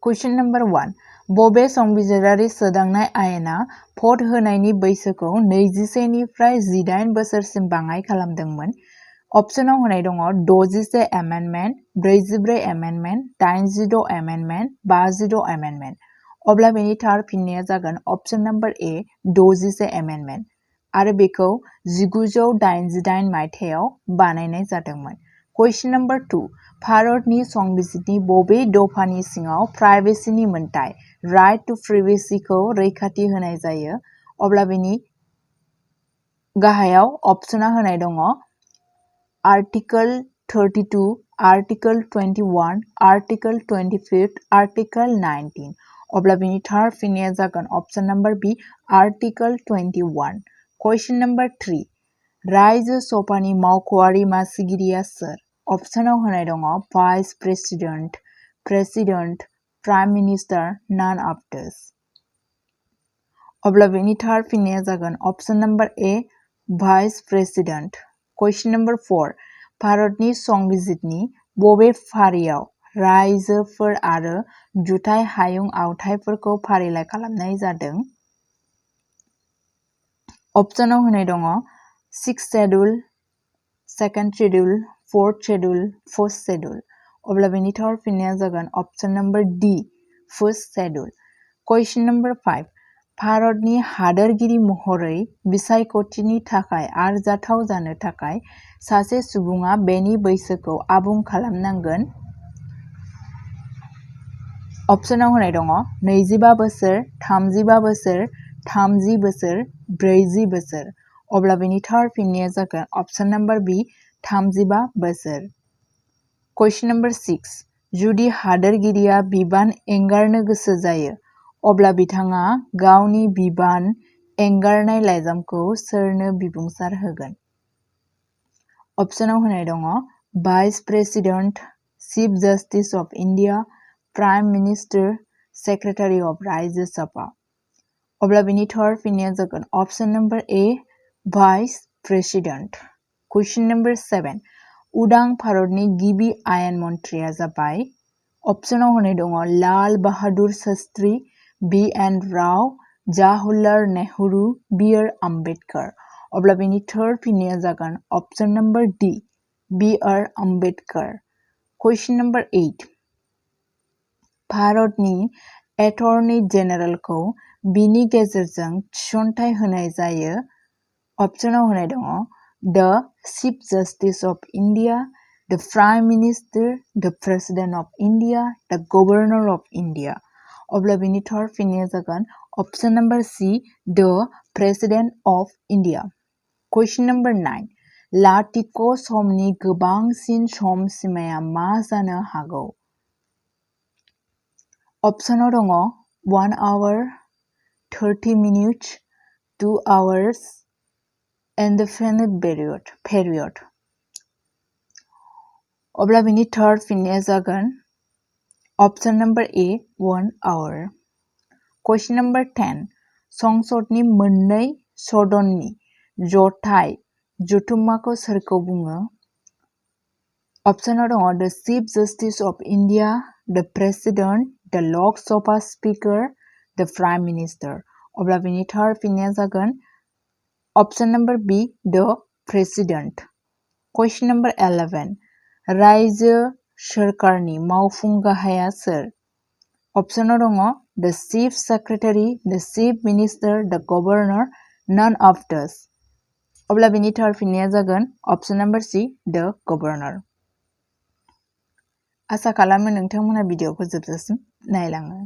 Question number 1. बबे संबिजिरारि सोदांनाय आयेना भट होनायनि बैसोखौ 21 निफ्राय 18 बोसोरसिम बाङाइ खालामदोंमोन? अपसनाव होनाय दङ 61 एमेन्डमेन्ट, 44 एमेन्डमेन्ट, 86 एमेन्डमेन्ट, 56 एमेन्डमेन्ट। अब्ला बेनि थार फिननाया जागोन अपसन नम्बर ए 61 एमेन्डमेन्ट आरो बेखौ 1988 मायथाइयाव बानायनाय जादोंमोन। Question number 2. भारतनि संबिजितनि बबे दफानि सिङाव प्राइभेसिनि मोन्थाइ राइट टु प्राइभेसिखौ रैखाथि होनाय जायो? अब्ला बेनि गाहायाव अपसना होनाय दङ आर्टिकल 32, आर्टिकल 21, आर्टिकल 25, आर्टिकल 19। अब्ला बेनि थार फिननाया जागोन अपसन नम्बर बी आर्टिकल 21। Question number 3. रायजो सभानि मावख'आरि मासिगिरिया सोर? अपसनाव होनाय दङ vice president, president, prime minister, none of this. अब्ला बेनि थार फिननाया जागोन option number A vice president. Question number 4. भारतनि संबिजितनि बबे फारियाव रायजोफोर आरो जुथाइ हायुं आवथायफोरखौ फारिलाइ खालामनाय जादों? अपसनाव होनाय दङ 6th schedule, 2nd schedule, 4th schedule, 1st schedule. अब्ला बेनि थार फिननाया जागोन option number D 1st schedule. Question number 5. भारतनि हादोरगिरि महरै बिसायख'थिनि थाखाय आरजाथाव जानो थाखाय सासे सुबुङा बेनि बैसोखौ आबुं खालामनांगोन? अपसनाव होनाय दङ 25 बोसोर, 35 बोसोर, 30 बोसोर, 40 बोसोर। अब्ला बेनि थार फिननाया जागोन अपसन नम्बर बी 35 बोसोर। Question number 6. जुदि हादोरगिरिया बिबान एंगारनो गोसो जायो अब्ला बिथाङा गावनि बिबान एंगारनाय लाइजामखौ सोरनो बिबुंसार होगोन? अपसनाव होनाय दङ vice president, chief justice of India, prime minister, secretary of रायजो सभा। अब्ला बेनि थार फिननाया जागोन option number A vice president. Question number 7. उदां भारतनि गिबि आयेन मन्थ्रिया जाबाय? अपसनाव होनाय दङ लाल बाहादुर शास्त्री, बी एन राव, जवाहरलाल नेहरू, बी आर आम्बेडकार। अब्ला बेनि थार फिननाया जागोन अपसन नम्बर डी बी आर आम्बेडकार। Question number 8. भारतनि एटर्नी जेनेरेलखौ बिनि गेजेरजों थिसनथाइ होनाय जायो? अपसनाव होनाय दङ the chief justice of India, the prime minister, the president of India, the governor of India. अब्ला बेनि थार फिननाया जागोन option number C the president of India. Question number 9. लाथिख' समनि गोबांसिन सम सिमाया मा जानो हागौ? अपसनाव दङ 1 hour, 30 minutes, 2 hours, indefinite period। अब्ला बेनि थार फिननाया जागोन अपसन नम्बर ए 1 hour। Question number 10. संसदनि मोननै सदननि जथाइ जथुम्माखौ सोरखौ बुङो? अपसनाव दङ the chief justice of India, द प्रेसिडेन्ट, द लक सभा स्पिकार, द प्राइम मिनिस्टार। अब्ला बेनि थार फिननाया जागोन option number be the president. Question number 11. रायजो सोरखारनि मावफुं गाहाया सोर? अपसनाव दङ द चिफ सेक्रेटारि, द चिफ मिनिस्टार, द गभर्नर, नान अफ दिस। अब्ला बेनि थार फिननाया जागोन अपसन नम्बर सी द गभर्नर। आसा खालामो नोंथांमोना भिडिअखौ जोबजासिम नायलाङो।